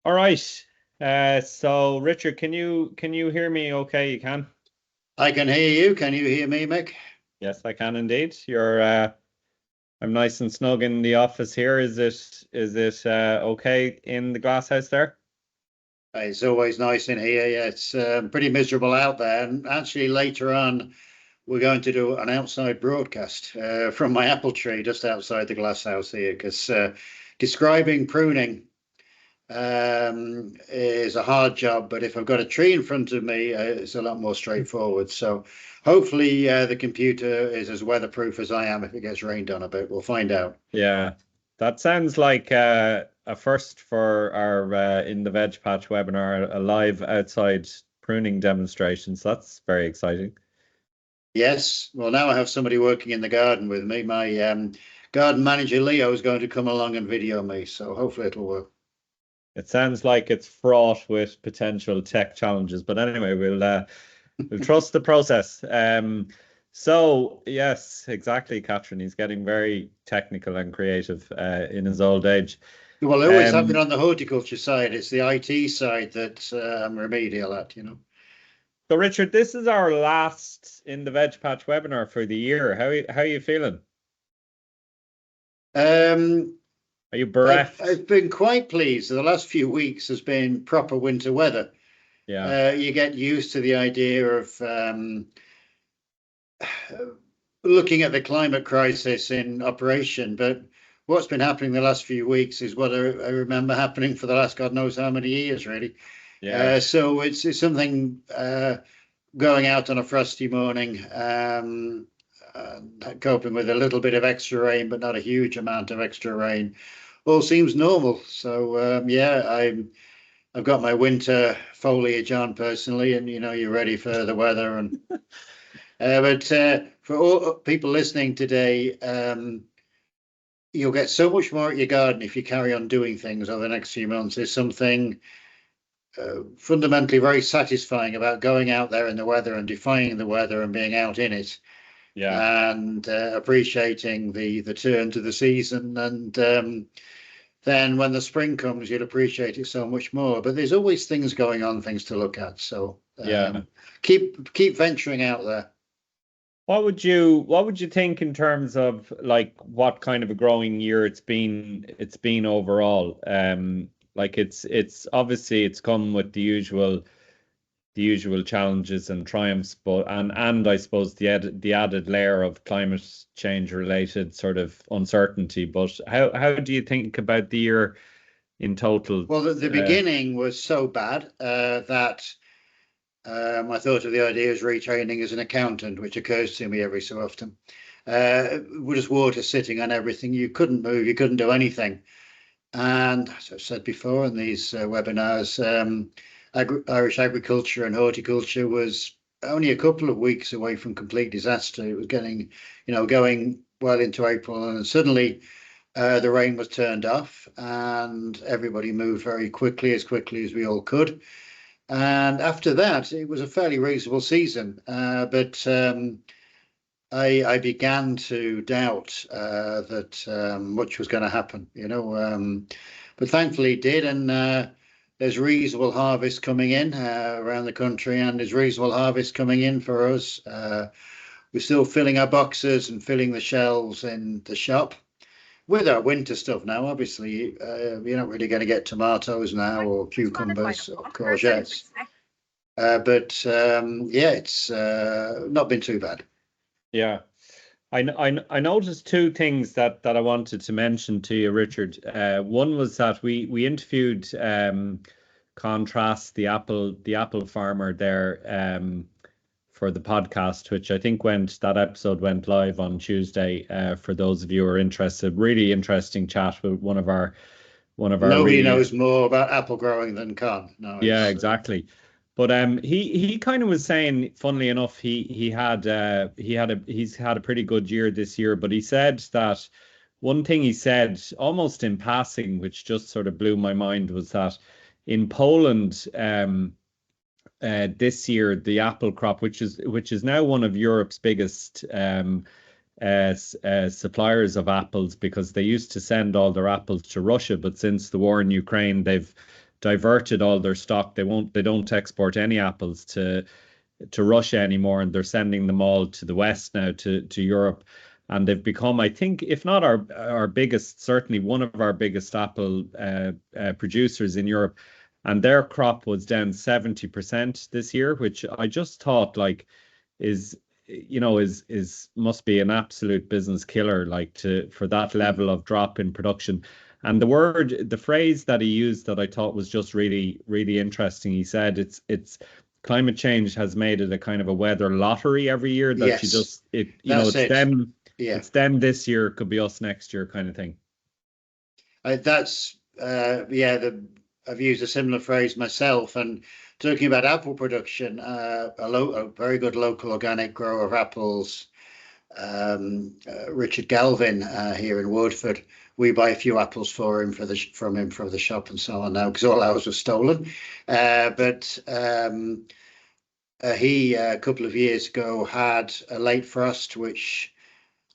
All right. So Richard, can you hear me okay? You can? I can hear you. Can you hear me, Mick? Yes, I can indeed. You're I'm nice and snug in the office here. Is it okay in the glass house there? It's always nice in here. Yeah, it's pretty miserable out there. And actually, later on, we're going to do an outside broadcast from my apple tree just outside the glass house here, because describing pruning is a hard job. But if I've got a tree in front of me, it's a lot more straightforward. So hopefully, the computer is as weatherproof as I am if it gets rained on a bit. We'll find out. Yeah. That sounds like a first for our in the veg patch webinar, a live outside pruning demonstration. So that's very exciting. Yes. Well, now I have somebody working in the garden with me. My garden manager, Leo, is going to come along and video me. So hopefully it'll work. It sounds like it's fraught with potential tech challenges, but anyway, we'll trust the process. So yes, exactly, Catherine. He's getting very technical and creative in his old age. Well, I always have been Um, on the horticulture side. It's the IT side that I'm remedial at. so Richard, this is our last in the Veg Patch webinar for the year. How are you feeling? Um, Are you I've, bereft? I've been quite pleased. The last few weeks has been proper winter weather. Yeah, You get used to the idea of looking at the climate crisis in operation, but what's been happening the last few weeks is what I remember happening for the last God knows how many years, really. yeah, So it's something going out on a frosty morning, coping with a little bit of extra rain, but not a huge amount of extra rain. All seems normal. So yeah, I've got my winter foliage on personally, and you're ready for the weather. And but for all people listening today, you'll get so much more at your garden if you carry on doing things over the next few months. There's something fundamentally very satisfying about going out there in the weather and defying the weather and being out in it yeah. and appreciating the turn to the season. And then when the spring comes, you'll appreciate it so much more. But there's always things going on, things to look at. So Yeah. keep venturing out there. What would you think in terms of like what kind of a growing year it's been overall? Like it's obviously it's come with the usual challenges and triumphs, but and I suppose the added layer of climate change related sort of uncertainty. But how do you think about the year in total? Well, the Uh, beginning was so bad that I thought of the idea of retraining as an accountant, which occurs to me every so often. With just water sitting on everything, you couldn't move, you couldn't do anything. And as I've said before in these webinars, Irish agriculture and horticulture was only a couple of weeks away from complete disaster. It was going well into April, and suddenly the rain was turned off, and everybody moved very quickly as we all could. And after that, it was a fairly reasonable season, but I began to doubt that much was going to happen. But thankfully it did, and there's reasonable harvest coming in around the country, and there's reasonable harvest coming in for us. We're still filling our boxes and filling the shelves in the shop with our winter stuff now. Obviously, you're not really going to get tomatoes now or cucumbers or courgettes. But yeah, it's not been too bad. yeah. I noticed two things that I wanted to mention to you, Richard. One was that we interviewed Contrast, the apple farmer there, for the podcast, which I think that episode went live on Tuesday. For those of you who are interested, really interesting chat with one of our Nobody really. knows more about apple growing than Con. No, Yeah, it's exactly. But he kind of was saying, funnily enough, he's had a pretty good year this year. But he said that one thing he said almost in passing, which just sort of blew my mind, was that in Poland, this year the apple crop, which is now one of Europe's biggest suppliers of apples, because they used to send all their apples to Russia, but since the war in Ukraine, diverted all their stock. They don't export any apples to Russia anymore, and they're sending them all to the West now, to Europe. And they've become, I think, if not our biggest, certainly one of our biggest apple producers in Europe. And their crop was down 70% this year, which I just thought like is must be an absolute business killer, like for that level of drop in production. And the phrase that he used that I thought was just really, really interesting. He said it's climate change has made it a kind of a weather lottery every year, that Yes, you just that's it's it. them, Yeah, it's them this year, could be us next year, kind of thing. that's I've used a similar phrase myself. And talking about apple production, a very good local organic grower of apples, Richard Galvin, here in Woodford. We buy a few apples from him for the shop and so on now, because all ours were stolen. But he, a couple of years ago, had a late frost, which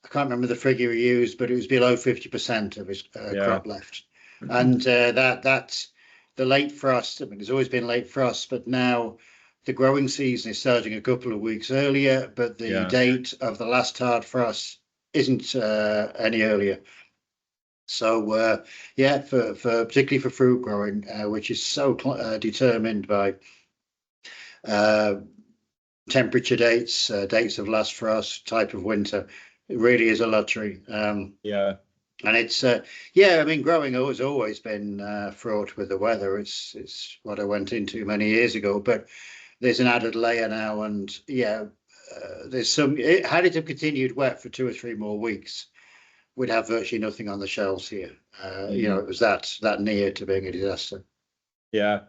I can't remember the figure he used, but it was below 50% of his crop left. And that's the late frost. I mean, there's always been late frost, but now the growing season is starting a couple of weeks earlier, but the date of the last hard frost isn't any earlier. So for particularly for fruit growing, which is so determined by temperature dates, dates of last frost, type of winter, it really is a lottery. And it's I mean, growing has always been fraught with the weather. It's what I went into many years ago, but there's an added layer now. And there's had it have continued wet for 2 or 3 more weeks, we'd have virtually nothing on the shelves here. It was that near to being a disaster. Yeah.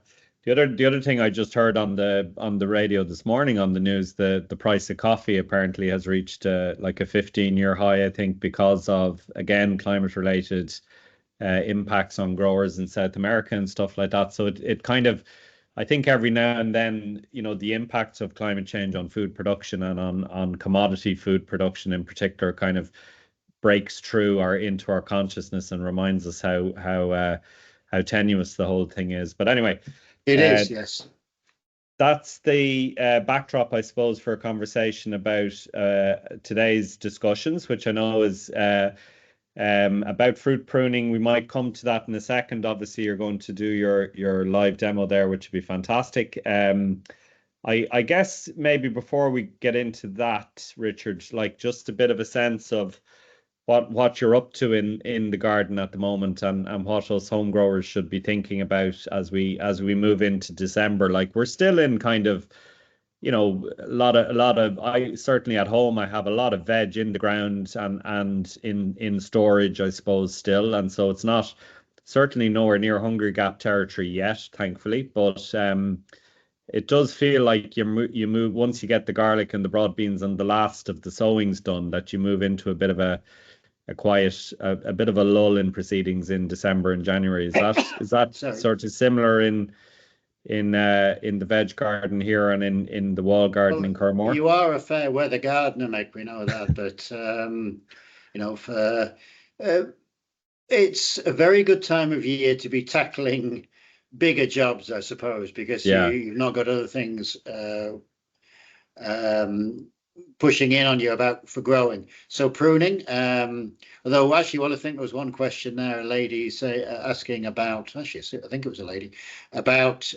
The other thing I just heard on the radio this morning on the news, the price of coffee apparently has reached like a 15-year high, I think, because of, again, climate related impacts on growers in South America and stuff like that. So it kind of, I think every now and then, the impacts of climate change on food production and on commodity food production in particular kind of breaks through or into our consciousness and reminds us how tenuous the whole thing is. But anyway, it is, yes. That's the backdrop, I suppose, for a conversation about today's discussions, which I know is about fruit pruning. We might come to that in a second. Obviously, you're going to do your live demo there, which would be fantastic. I guess maybe before we get into that, Richard, like just a bit of a sense of what you're up to in the garden at the moment, and what us home growers should be thinking about as we move into December. Like, we're still in kind of, a lot of I certainly at home I have a lot of veg in the ground and in storage, I suppose, still, and so it's not certainly nowhere near Hungry Gap territory yet, thankfully, but it does feel like you move once you get the garlic and the broad beans and the last of the sowings done, that you move into a bit of a quiet, a bit of a lull in proceedings in December and January. Is that sort of similar in the veg garden here and in the wall garden in Carmore? You are a fair weather gardener, Mick, we know that, but it's a very good time of year to be tackling bigger jobs, I suppose, because you've not got other things pushing in on you for growing. So pruning, although actually, well, I think there was one question there, a lady asking about, actually, I think it was a lady, about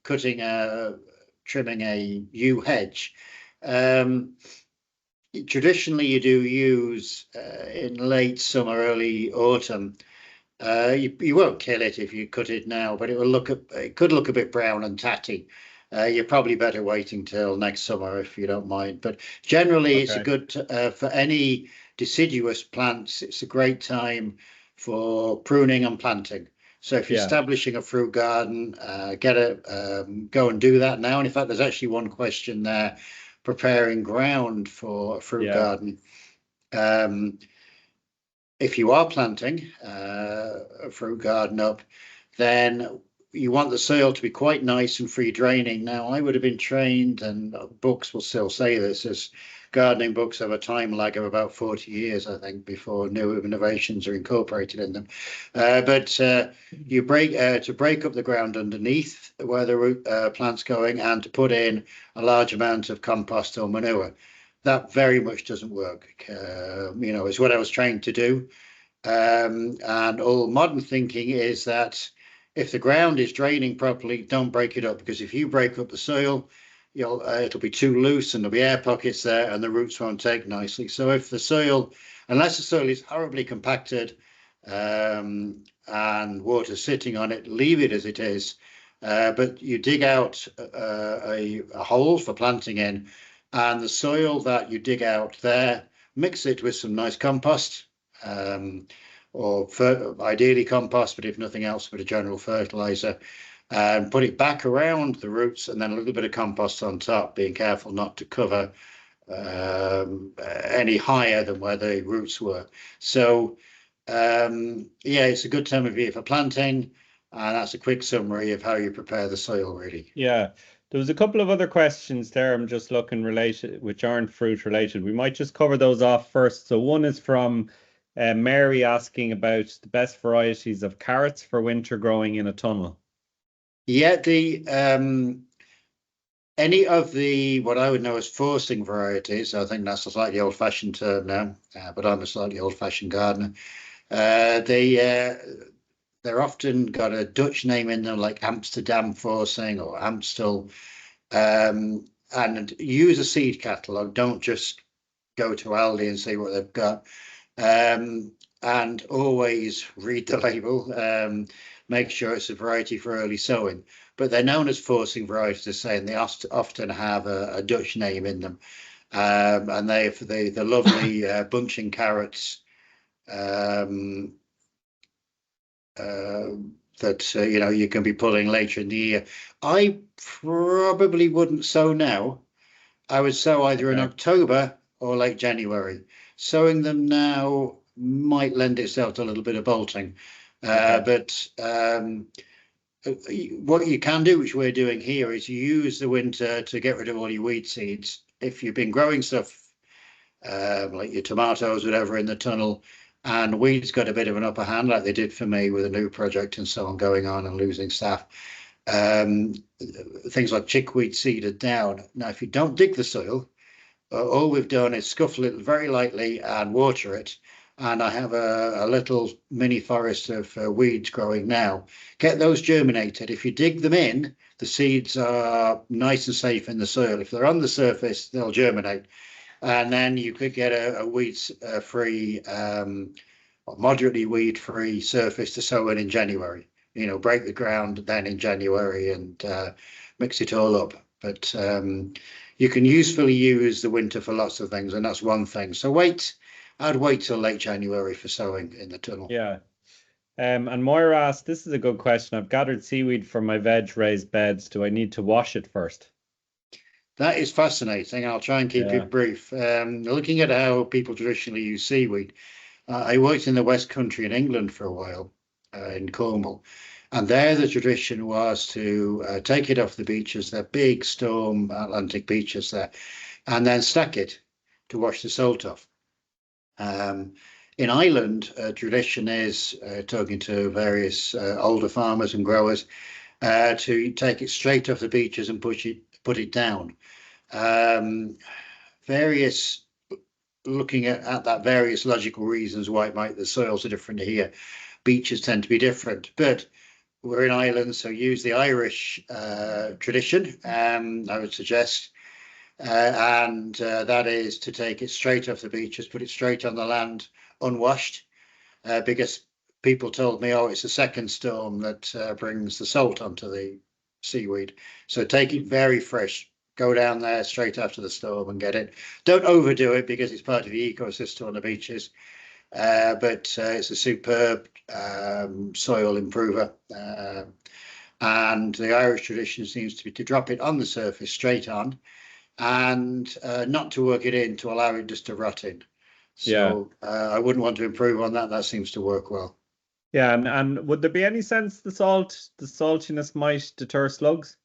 trimming a yew hedge. Traditionally, you do yews in late summer, early autumn. You won't kill it if you cut it now, but it could look a bit brown and tatty. You're probably better waiting till next summer if you don't mind. But generally, it's a good for any deciduous plants. It's a great time for pruning and planting. So if you're establishing a fruit garden, go and do that now. And in fact, there's actually one question there: preparing ground for a fruit garden. If you are planting a fruit garden up, then you want the soil to be quite nice and free draining. Now, I would have been trained, and books will still say this, as gardening books have a time lag of about 40 years, I think, before new innovations are incorporated in them. But you to break up the ground underneath where the root plant's going, and to put in a large amount of compost or manure. That very much doesn't work. It's what I was trained to do. And all modern thinking is that if the ground is draining properly, don't break it up, because if you break up the soil, it'll be too loose and there'll be air pockets there and the roots won't take nicely. So if the soil, unless the soil is horribly compacted and water sitting on it, leave it as it is. But you dig out a hole for planting in, and the soil that you dig out there, mix it with some nice compost, or ideally compost, but if nothing else, with a general fertilizer, and put it back around the roots, and then a little bit of compost on top, being careful not to cover any higher than where the roots were. So it's a good time of year for planting, and that's a quick summary of how you prepare the soil, really. Yeah, there was a couple of other questions there I'm just looking related, which aren't fruit related. We might just cover those off first. So one is from Mary, asking about the best varieties of carrots for winter growing in a tunnel. Yeah, any of the what I would know as forcing varieties, I think that's a slightly old-fashioned term now, but I'm a slightly old-fashioned gardener. They're often got a Dutch name in them, like Amsterdam forcing or Amstel, and use a seed catalogue. Don't just go to Aldi and see what they've got, and always read the label. Make sure it's a variety for early sowing. But they're known as forcing varieties, saying they often have a Dutch name in them, and the lovely bunching carrots that you can be pulling later in the year. I probably wouldn't sow now. I would sow either in October or late January. Sowing them now might lend itself to a little bit of bolting. But what you can do, which we're doing here, is use the winter to get rid of all your weed seeds. If you've been growing stuff like your tomatoes, whatever, in the tunnel, and weeds got a bit of an upper hand, like they did for me with a new project and so on going on and losing staff, things like chickweed seeded down. Now, if you don't dig the soil, all we've done is scuffle it very lightly and water it. And I have a little mini forest of weeds growing now. Get those germinated. If you dig them in, the seeds are nice and safe in the soil. If they're on the surface, they'll germinate. And then you could get a weed-free, moderately weed-free surface to sow in January. Break the ground then in January and mix it all up. But you can usefully use the winter for lots of things, and that's one thing. So I'd wait till late January for sowing in the tunnel. Yeah. And Moira asked, this is a good question. I've gathered seaweed from my veg raised beds. Do I need to wash it first? That is fascinating. I'll try and keep it brief. Looking at how people traditionally use seaweed, I worked in the West Country in England for a while, in Cornwall. And there the tradition was to take it off the beaches, they're big storm Atlantic beaches there, and then stack it to wash the salt off. In Ireland, tradition is, talking to various older farmers and growers, to take it straight off the beaches and put it down. Looking at that, various logical reasons why the soils are different here. Beaches tend to be different, but we're in Ireland, so use the Irish tradition, I would suggest. And that is to take it straight off the beaches, put it straight on the land, unwashed, because people told me, it's the second storm that brings the salt onto the seaweed. So take it very fresh, go down there straight after the storm and get it. Don't overdo it because it's part of the ecosystem on the beaches, but it's a superb soil improver. And the Irish tradition seems to be to drop it on the surface straight on, and not to work it in, to allow it just to rot in. So I wouldn't want to improve on that. That seems to work well. Yeah, and would there be any sense the saltiness might deter slugs?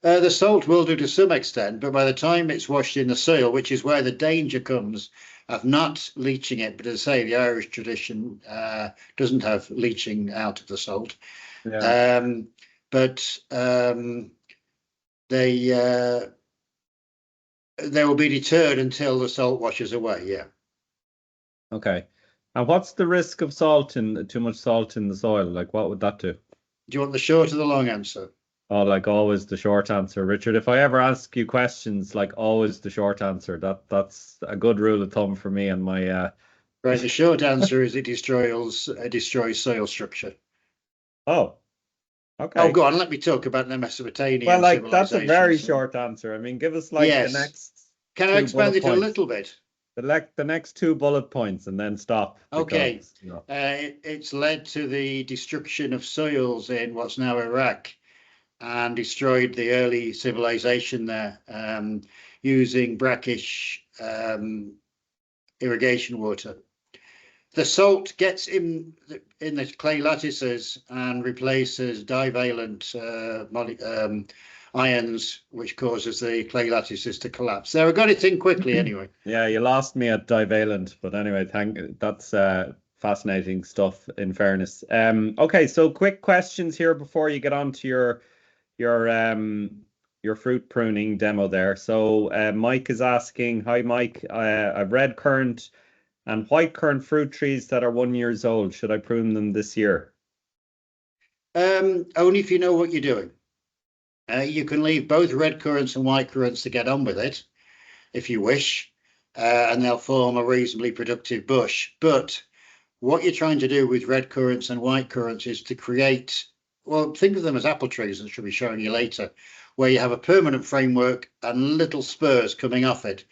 The salt will do to some extent, but by the time it's washed in the soil, which is where the danger comes of not leaching it, but as I say, the Irish tradition doesn't have leaching out of the salt. Yeah. But they will be deterred until the salt washes away. Yeah. Okay. And what's the risk of too much salt in the soil? Like, what would that do? Do you want the short or the long answer? Oh, like always the short answer, Richard. If I ever ask you questions, like always the short answer. That's a good rule of thumb for me and my. Right. The short answer is it destroys soil structure. Oh, Oh, okay. go on. Let me talk about the Well, Mesopotamian like that's a very civilizations. short answer. I mean, give us like the Yes. next Can I two expand bullet it a points. little bit? The next two bullet points and then stop Okay. because you know. It's led to the destruction of soils in what's now Iraq and destroyed the early civilization there using brackish irrigation water. The salt gets in the clay lattices and replaces divalent ions, which causes the clay lattices to collapse. So I got it in quickly anyway. Yeah, you lost me at divalent, but anyway, that's fascinating stuff in fairness. Okay, so quick questions here before you get on to your fruit pruning demo there. So Mike is asking, hi Mike, I've red currant and white currant fruit trees that are 1 year old. Should I prune them this year? Only if you know what you're doing. You can leave both red currants and white currants to get on with it, if you wish, and they'll form a reasonably productive bush. But what you're trying to do with red currants and white currants is to create, well, think of them as apple trees, and she'll be showing you later, where you have a permanent framework and little spurs coming off it.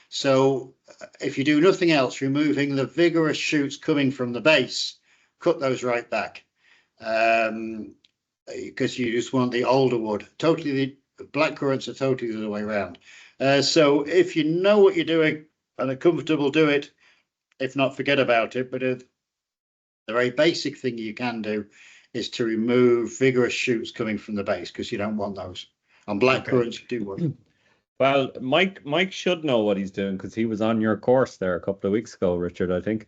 So if you do nothing else, removing the vigorous shoots coming from the base, cut those right back. Because you just want the older wood. Totally, the black currants are totally the other way around. So if you know what you're doing and are comfortable, do it. If not, forget about it. But the very basic thing you can do is to remove vigorous shoots coming from the base because you don't want those. On black currants, you do want. Well, Mike should know what he's doing because he was on your course there a couple of weeks ago, Richard, I think.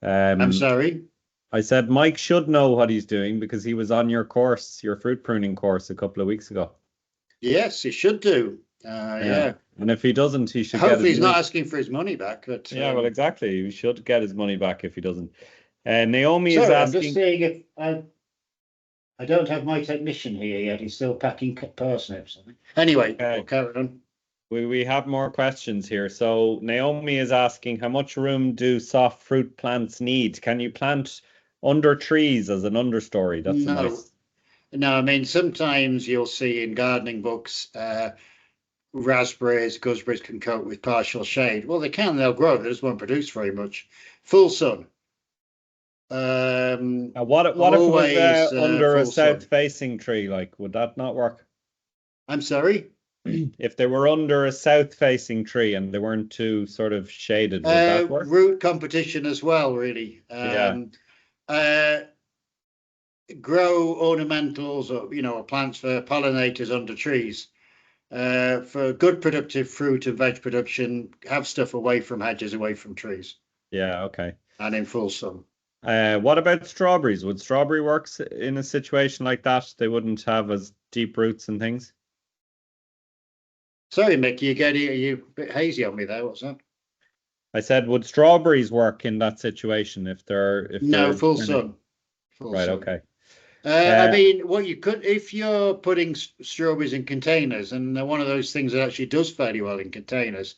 I'm sorry. I said Mike should know what he's doing because he was on your course, your fruit pruning course a couple of weeks ago. Yes, he should do. Yeah. And if he doesn't, he should get Hopefully his he's money. not asking for his money back. But Yeah, well, exactly. He should get his money back if he doesn't. Naomi is sorry, I'm just asking. seeing if I don't have my technician here yet. He's still packing parsnips. Anyway, we'll carry on. We have more questions here. So Naomi is asking, how much room do soft fruit plants need? Can you plant under trees as an understory? That's No. nice. No, I mean, sometimes you'll see in gardening books, raspberries, gooseberries can cope with partial shade. Well, they can, they'll grow, they just won't produce very much. Full sun. What if it was under a south-facing tree? Like, would that not work? I'm sorry? If they were under a south-facing tree and they weren't too sort of shaded, would that work? Root competition as well, really. Yeah. Grow ornamentals or plants for pollinators under trees. For good productive fruit and veg production, have stuff away from hedges, away from trees. Yeah, okay. And in full sun. What about strawberries? Would strawberry works in a situation like that? They wouldn't have as deep roots and things. Sorry, Mick, are you a bit hazy on me there? What's that? I said, would strawberries work in that situation if they're no full sun? Right, okay. I mean, what you could, if you're putting strawberries in containers, and they're one of those things that actually does fairly well in containers,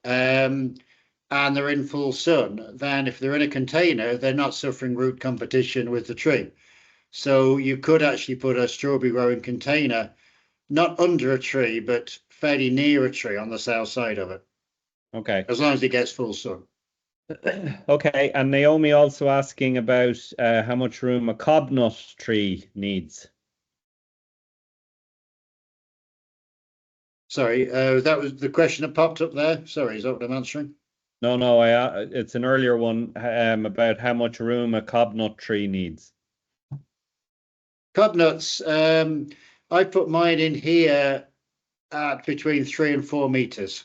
and they're in full sun, then if they're in a container, they're not suffering root competition with the tree. So you could actually put a strawberry growing container, not under a tree, but fairly near a tree on the south side of it. Okay. As long as it gets full sun. Okay, and Naomi also asking about how much room a cob nut tree needs. Sorry, that was the question that popped up there. Sorry, is that what I'm answering? No, it's an earlier one about how much room a cob nut tree needs. Cob nuts, I put mine in here at between 3 and 4 meters.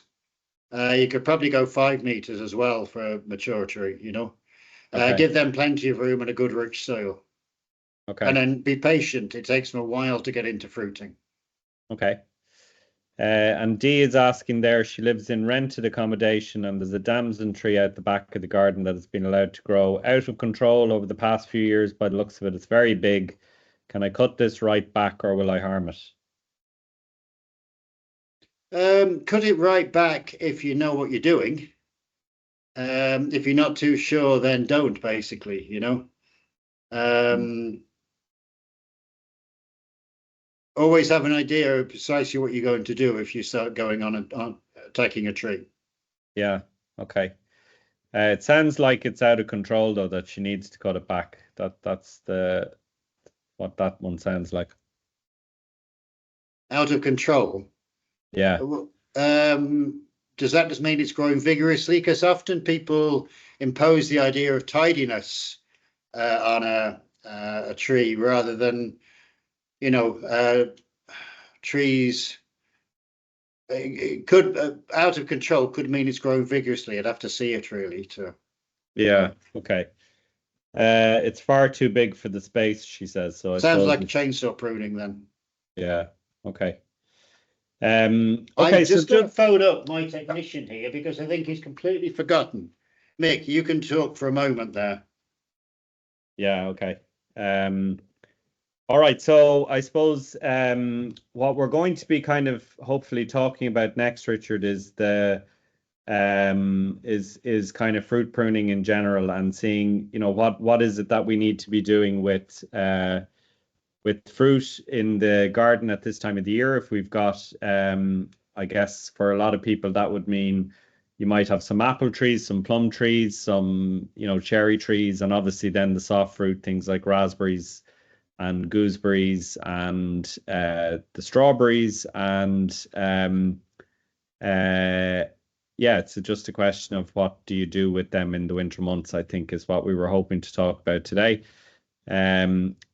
You could probably go 5 meters as well for a mature tree, you know. Okay. Give them plenty of room and a good rich soil. Okay. And then be patient. It takes them a while to get into fruiting. Okay. And Dee is asking there, she lives in rented accommodation and there's a damson tree out the back of the garden that has been allowed to grow out of control over the past few years. By the looks of it, it's very big. Can I cut this right back or will I harm it? Cut it right back if you know what you're doing. If you're not too sure, then don't, basically, you know. Always have an idea of precisely what you're going to do if you start going on attacking a tree. Yeah. Okay. It sounds like it's out of control though, that she needs to cut it back. That's what that one sounds like. Out of control. Yeah. Does that just mean it's growing vigorously? Because often people impose the idea of tidiness on a tree rather than, you know, trees. It could out of control could mean it's growing vigorously. I'd have to see it really to. Yeah. Okay. It's far too big for the space, she says. So I Sounds suppose like a chainsaw pruning then. yeah. Okay. I'm Okay. just going to phone up my technician here because I think he's completely forgotten. Mick, you can talk for a moment there. Yeah. Okay. All right. So I suppose what we're going to be kind of hopefully talking about next, Richard, is the is kind of fruit pruning in general and seeing, you know, what is it that we need to be doing with fruit in the garden at this time of the year. If we've got, I guess for a lot of people, that would mean you might have some apple trees, some plum trees, some, you know, cherry trees, and obviously then the soft fruit, things like raspberries and gooseberries and the strawberries. And yeah, it's just a question of what do you do with them in the winter months, I think is what we were hoping to talk about today.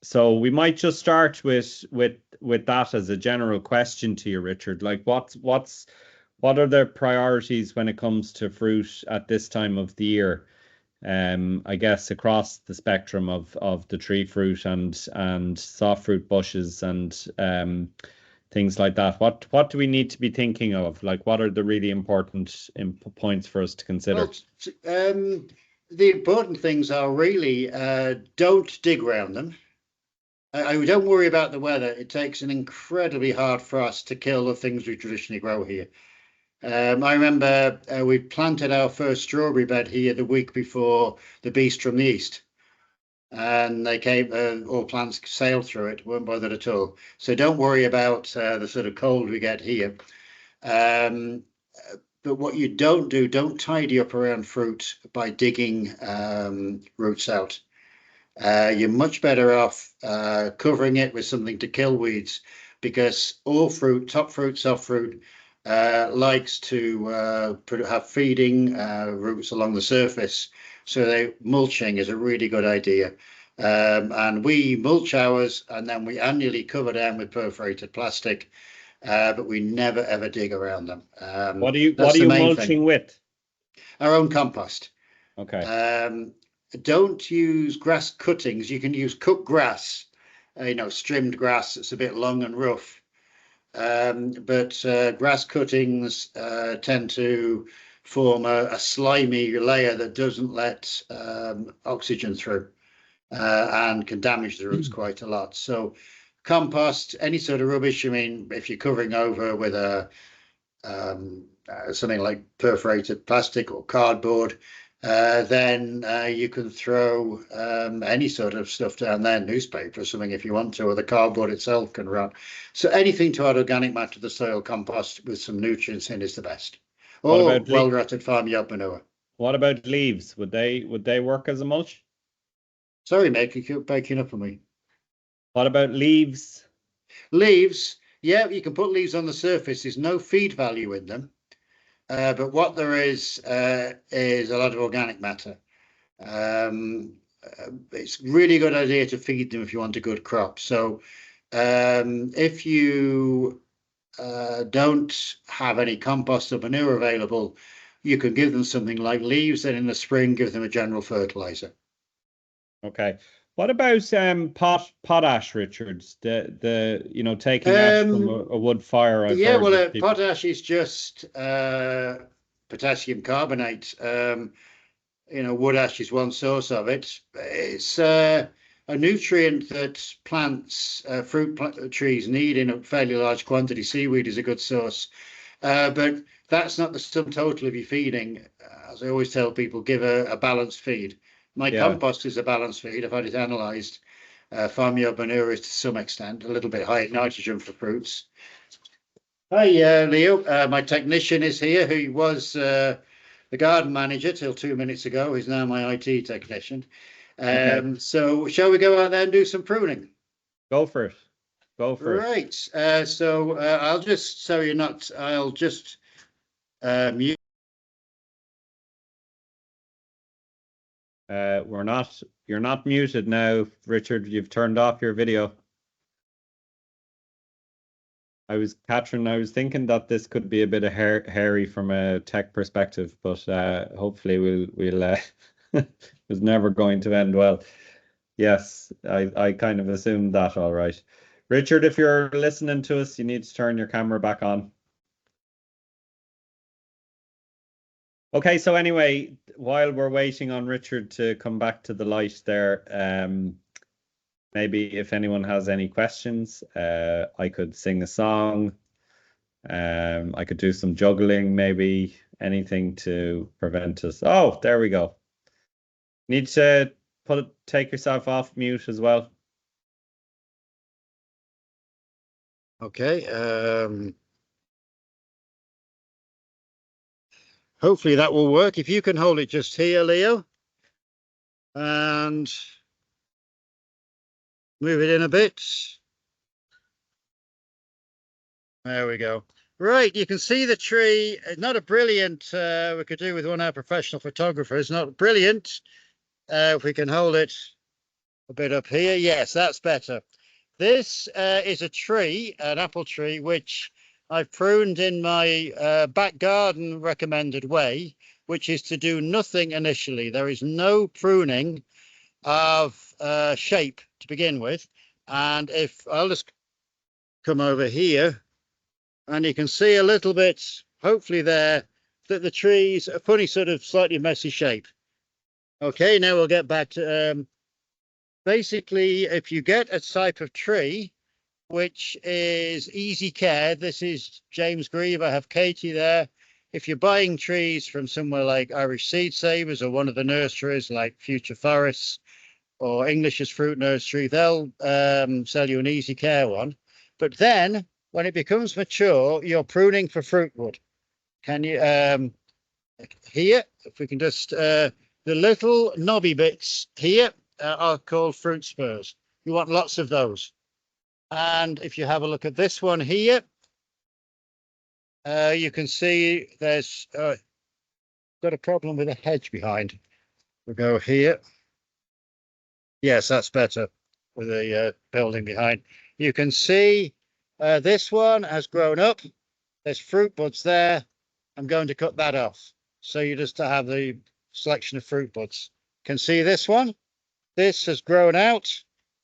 So we might just start with that as a general question to you, Richard. Like what are the priorities when it comes to fruit at this time of the year? I guess across the spectrum of the tree fruit and soft fruit bushes and things like that. What do we need to be thinking of? Like what are the really important points for us to consider? Well, the important things are really don't dig around them. I don't worry about the weather. It takes an incredibly hard frost to kill the things we traditionally grow here. I remember we planted our first strawberry bed here the week before the beast from the east. And they came, all plants sailed through it, weren't bothered at all. So don't worry about the sort of cold we get here. But what you don't do, don't tidy up around fruit by digging roots out. You're much better off covering it with something to kill weeds because all fruit, top fruit, soft fruit, likes to have feeding roots along the surface. So mulching is a really good idea. And we mulch ours and then we annually cover them with perforated plastic, but we never ever dig around them. What are you main mulching thing. with? Our own compost. Okay. Don't use grass cuttings. You can use cut grass, you know, trimmed grass that's a bit long and rough. But grass cuttings tend to form a slimy layer that doesn't let oxygen through and can damage the roots quite a lot. So compost, any sort of rubbish, I mean, if you're covering over with something like perforated plastic or cardboard, then you can throw any sort of stuff down there, newspaper or something if you want to, or the cardboard itself can rot. So anything to add organic matter to the soil compost with some nutrients in is the best. Or well-rotted farmyard manure. What about leaves? Would they work as a mulch? Sorry, Mick, you keep breaking up on me. What about leaves? Leaves, yeah, you can put leaves on the surface. There's no feed value in them. But what there is a lot of organic matter. It's really good idea to feed them if you want a good crop. So if you don't have any compost or manure available, you can give them something like leaves, and in the spring give them a general fertilizer. Okay. What about potash, Richards? The taking ash from a wood fire, I've Yeah, heard well, that people. potash is just potassium carbonate. Wood ash is one source of it. It's a nutrient that plants, fruit trees need in a fairly large quantity. Seaweed is a good source, but that's not the sum total of your feeding. As I always tell people, give a balanced feed. My Yeah. compost is a balanced feed. I've had it analysed. Farmyard manure is to some extent a little bit high in nitrogen for fruits. Hi, Leo. My technician is here, who was the garden manager till 2 minutes ago. He's now my IT technician. Okay. So shall we go out there and do some pruning? Go for it. Go for it. Right. So I'll just, so you're not, I'll just mute. You're not muted now, Richard. You've turned off your video. Catherine, I was thinking that this could be a bit of hairy from a tech perspective, but hopefully we'll it was never going to end well. Yes, I kind of assumed that, all right. Richard, if you're listening to us, you need to turn your camera back on. Okay, so anyway, while we're waiting on Richard to come back to the light there, maybe if anyone has any questions, I could sing a song. I could do some juggling, maybe anything to prevent us. Oh, there we go. Need to take yourself off mute as well. Okay. Hopefully that will work. If you can hold it just here, Leo, and move it in a bit. There we go. Right, you can see the tree. Not a brilliant, we could do with one of our professional photographers. Not brilliant. If we can hold it a bit up here. Yes, that's better. This is a tree, an apple tree, which I've pruned in my back garden recommended way, which is to do nothing initially. There is no pruning of shape to begin with. And if I'll just come over here, and you can see a little bit, hopefully there, that the tree's a funny sort of slightly messy shape. Okay, now we'll get back to, basically, if you get a type of tree, which is easy care, this is James Grieve, I have Katie there. If you're buying trees from somewhere like Irish Seed Savers or one of the nurseries like Future Forests or English's Fruit Nursery, they'll sell you an easy care one. But then when it becomes mature, you're pruning for fruit wood. Can you, here, if we can just, the little knobby bits here are called fruit spurs. You want lots of those. And if you have a look at this one here, you can see there's got a problem with a hedge behind. We'll go here. Yes, that's better with a building behind. You can see this one has grown up. There's fruit buds there. I'm going to cut that off. So you just have the selection of fruit buds. Can see this one? This has grown out.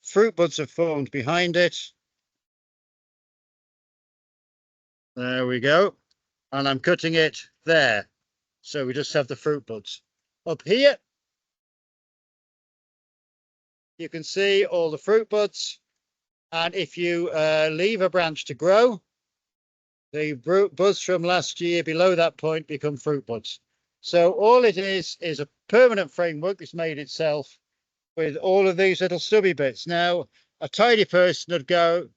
Fruit buds have formed behind it. There we go. And I'm cutting it there. So we just have the fruit buds. Up here, you can see all the fruit buds. And if you leave a branch to grow, the buds from last year below that point become fruit buds. So all it is a permanent framework that's made itself with all of these little stubby bits. Now, a tidy person would go,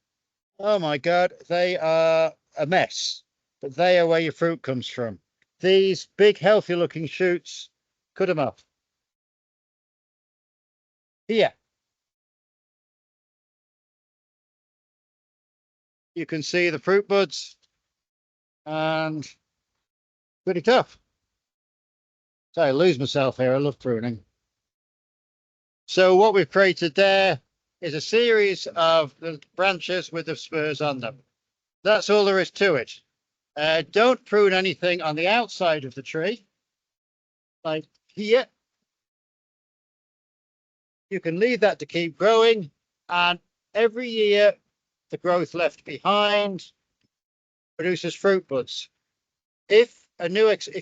oh my God, they are a mess, but they are where your fruit comes from. These big, healthy looking shoots, cut them off. Here. You can see the fruit buds and pretty tough. So I lose myself here. I love pruning. So what we've created there is a series of the branches with the spurs on them. that's all there is to it. Don't prune anything on the outside of the tree, like here. You can leave that to keep growing, and every year the growth left behind produces fruit buds. If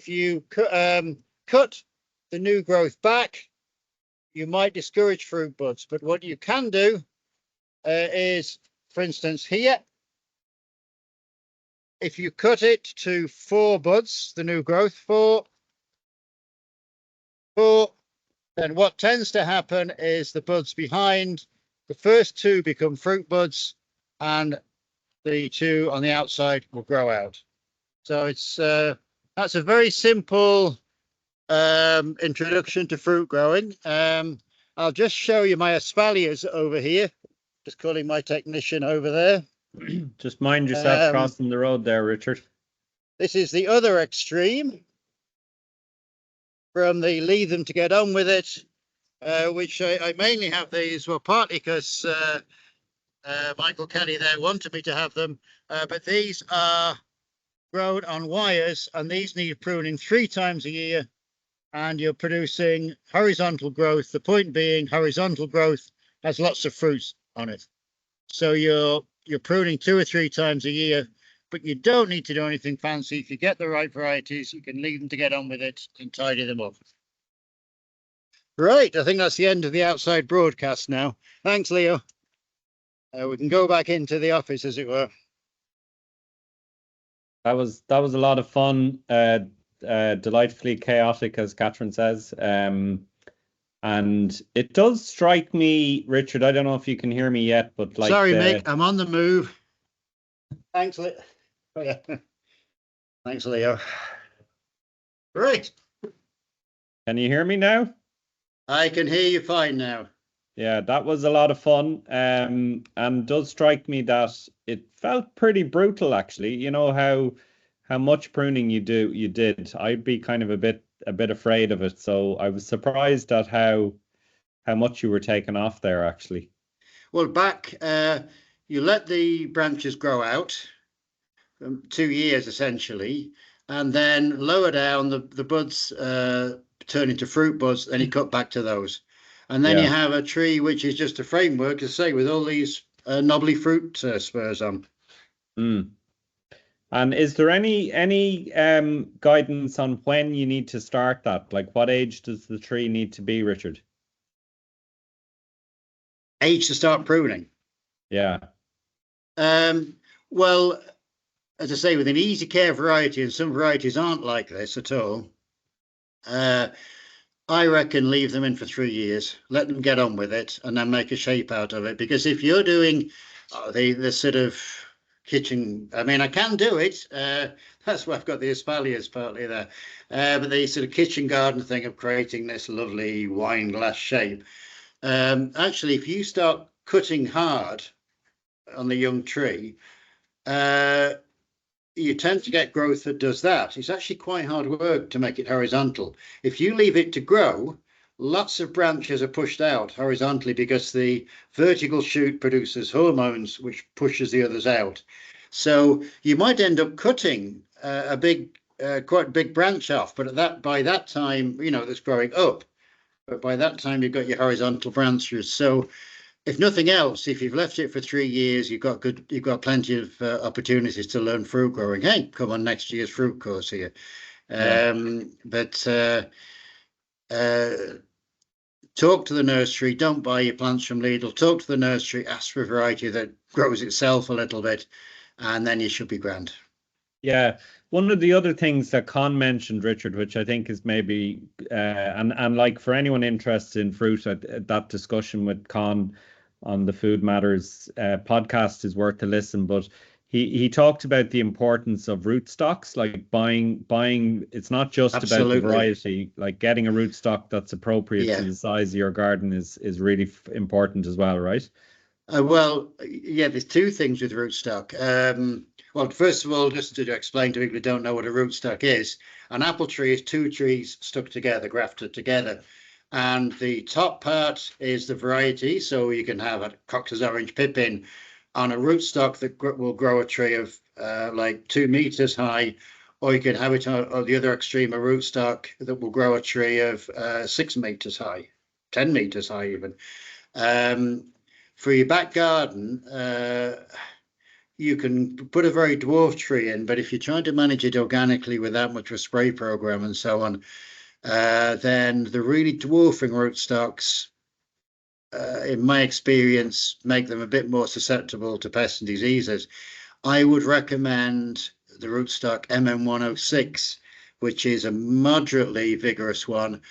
you cut the new growth back, you might discourage fruit buds. But what you can do is, for instance, here, if you cut it to 4 buds, the new growth, 4, then what tends to happen is the buds behind, the first 2 become fruit buds, and the 2 on the outside will grow out. So it's that's a very simple introduction to fruit growing. I'll just show you my espaliers over here. Just calling my technician over there. Just mind yourself crossing the road there, Richard. This is the other extreme from the leave them to get on with it, which I mainly have these, well, partly because Michael Kelly there wanted me to have them, but these are grown on wires, and these need pruning 3 times a year, and you're producing horizontal growth. The point being, horizontal growth has lots of fruits on it. So you're pruning 2 or 3 times a year, but you don't need to do anything fancy. If you get the right varieties, you can leave them to get on with it and tidy them up. Right, I think that's the end of the outside broadcast now. Thanks, Leo. We can go back into the office, as it were. That was a lot of fun, delightfully chaotic, as Catherine says. And it does strike me, Richard, I don't know if you can hear me yet, but like... Sorry, Mick, I'm on the move. Thanks, Leo. Oh, yeah. Thanks, Leo. Right. Can you hear me now? I can hear you fine now. Yeah, that was a lot of fun. And does strike me that it felt pretty brutal, actually. You know how much pruning you did. I'd be kind of a bit afraid of it. So I was surprised at how much you were taking off there, actually. Well, back you let the branches grow out, 2 years essentially, and then lower down the buds turn into fruit buds, then you cut back to those. And then you have a tree which is just a framework, as I say, with all these knobbly fruit spurs on. Mm. And is there any guidance on when you need to start that? Like, what age does the tree need to be, Richard? Age to start pruning? Yeah. Well, as I say, with an easy care variety, and some varieties aren't like this at all, I reckon leave them in for 3 years, let them get on with it, and then make a shape out of it. Because if you're doing the sort of kitchen, I mean, I can do it. That's why I've got the espaliers partly there. But the sort of kitchen garden thing of creating this lovely wine glass shape. Actually, if you start cutting hard on the young tree, you tend to get growth that does that. It's actually quite hard work to make it horizontal. If you leave it to grow, lots of branches are pushed out horizontally because the vertical shoot produces hormones which pushes the others out. So you might end up cutting a quite big branch off, but by that time, that's growing up. But by that time, you've got your horizontal branches. So if nothing else, if you've left it for 3 years, you've got plenty of opportunities to learn fruit growing. Hey, come on next year's fruit course here. But talk to the nursery. Don't buy your plants from Lidl. Talk to the nursery. Ask for a variety that grows itself a little bit, and then you should be grand. Yeah. One of the other things that Con mentioned, Richard, which I think is maybe, and like for anyone interested in fruit, that discussion with Con on the Food Matters podcast is worth a listen. But he talked about the importance of rootstocks, like buying. It's not just about the variety, like getting a rootstock that's appropriate to the size of your garden is really important as well, right? Well, yeah, there's 2 things with rootstock. Well, first of all, just to explain to people who don't know what a rootstock is, an apple tree is 2 trees stuck together, grafted together. And the top part is the variety. So you can have a Cox's Orange Pippin on a rootstock that will grow a tree of like 2 meters high, or you can have it on the other extreme, a rootstock that will grow a tree of 6 meters high, 10 meters high even. For your back garden, you can put a very dwarf tree in, but if you're trying to manage it organically without much of a spray program and so on, then the really dwarfing rootstocks, in my experience, make them a bit more susceptible to pests and diseases. I would recommend the rootstock MM106, which is a moderately vigorous one.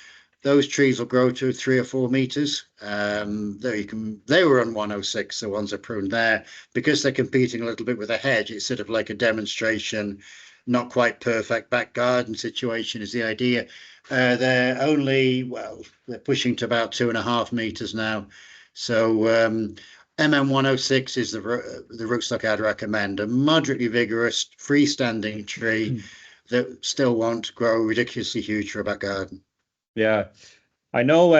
Those trees will grow to 3 or 4 meters. They were on 106, the ones I pruned there, because they're competing a little bit with a hedge. It's sort of like a demonstration, not quite perfect back garden situation is the idea. They're pushing to about 2.5 meters now. So MM106 is the rootstock I'd recommend. A moderately vigorous freestanding tree that still won't grow ridiculously huge for a back garden. Yeah. I know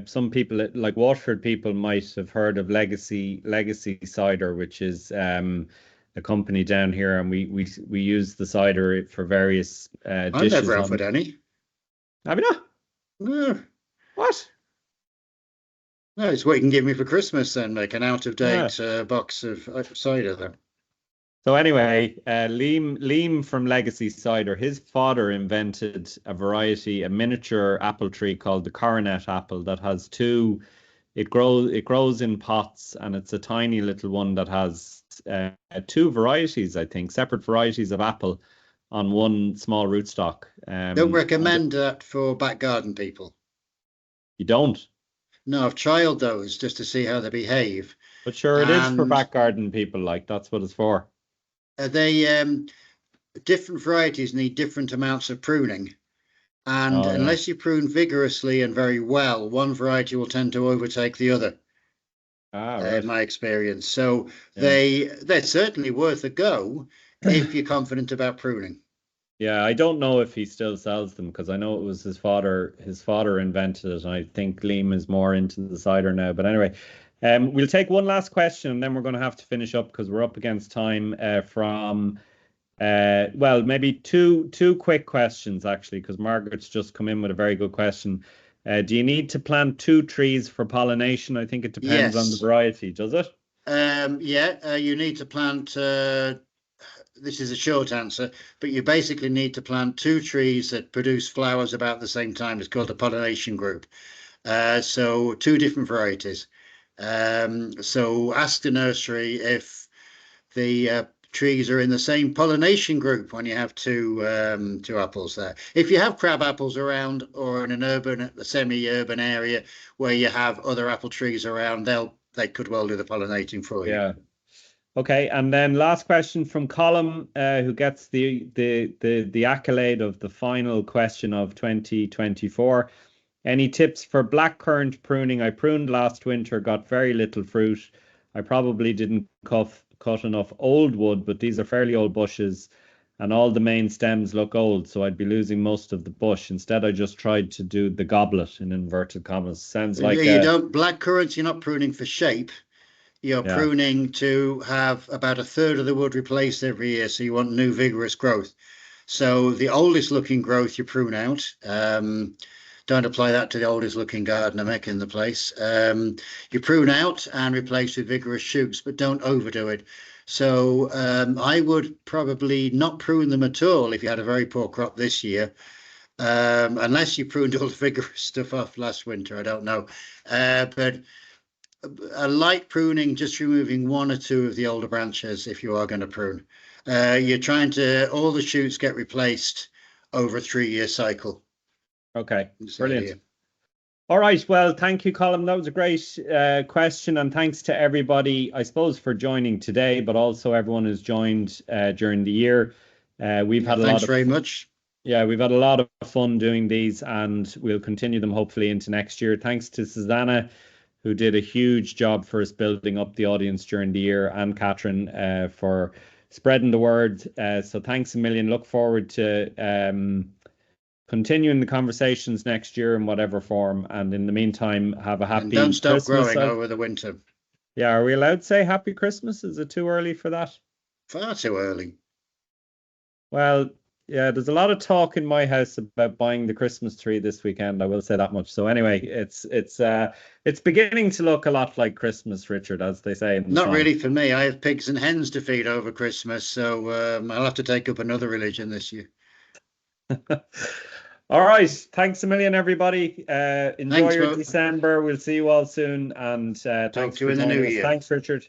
some people like Waterford people might have heard of Legacy Cider, which is a company down here, and we use the cider for various I've dishes. never offered any. Have you not? No. What? No, it's what you can give me for Christmas then, like an out-of-date box of cider then. So anyway, Liam from Legacy Cider, his father invented a miniature apple tree called the coronet apple that has two. It grows in pots, and it's a tiny little one that has two varieties, I think, separate varieties of apple on one small rootstock. Don't recommend that for back garden people. You don't? No, I've trialed those just to see how they behave. But sure, it is for back garden people. Like that's what it's for. Different varieties need different amounts of pruning. And unless you prune vigorously and very well, one variety will tend to overtake the other. Right. In my experience. So they're certainly worth a go if you're confident about pruning. Yeah, I don't know if he still sells them because I know it was his father. His father invented it, and I think Liam is more into the cider now. But anyway, we'll take one last question, and then we're going to have to finish up because we're up against time. From maybe two quick questions actually, because Margaret's just come in with a very good question. Do you need to plant 2 trees for pollination? I think it depends on the variety, does it? You need to plant. This is a short answer, but you basically need to plant 2 trees that produce flowers about the same time. It's called a pollination group. So 2 different varieties. So ask the nursery if the trees are in the same pollination group when you have two apples there. If you have crab apples around, or in a semi-urban area where you have other apple trees around, they could well do the pollinating for you. Yeah. Okay, and then last question from Colm, who gets the accolade of the final question of 2024. Any tips for blackcurrant pruning? I pruned last winter, got very little fruit. I probably didn't cut enough old wood, but these are fairly old bushes, and all the main stems look old, so I'd be losing most of the bush. Instead, I just tried to do the goblet in inverted commas. Sounds like blackcurrants. You're not pruning for shape. You're pruning to have about 1/3 of the wood replaced every year, so you want new vigorous growth. So the oldest looking growth you prune out. Don't apply that to the oldest looking gardener Mick in the place. You prune out and replace with vigorous shoots, but don't overdo it. So I would probably not prune them at all if you had a very poor crop this year, unless you pruned all the vigorous stuff off last winter. I don't know, but a light pruning, just removing 1 or 2 of the older branches if you are going to prune. You're trying to all the shoots get replaced over a 3-year cycle. Okay, brilliant. All right, well, thank you, Colm. That was a great question, and thanks to everybody, I suppose, for joining today, but also everyone who's joined during the year. We've had a lot of very much. Yeah, we've had a lot of fun doing these, and we'll continue them hopefully into next year. Thanks to Susanna, who did a huge job for us building up the audience during the year, and Catherine for spreading the word. So thanks a million. Look forward to continuing the conversations next year in whatever form. And in the meantime, have a happy and don't stop Christmas. growing over the winter. Yeah, are we allowed to say Happy Christmas? Is it too early for that? Far too early. Well, yeah, there's a lot of talk in my house about buying the Christmas tree this weekend. I will say that much. So anyway, it's beginning to look a lot like Christmas, Richard, as they say in the Not song. really for me. I have pigs and hens to feed over Christmas, so I'll have to take up another religion this year. All right. Thanks a million, everybody. Enjoy Thanks, your Mo. December. We'll see you all soon. And Talk thanks to you for in the new joining us. year. Thanks, Richard.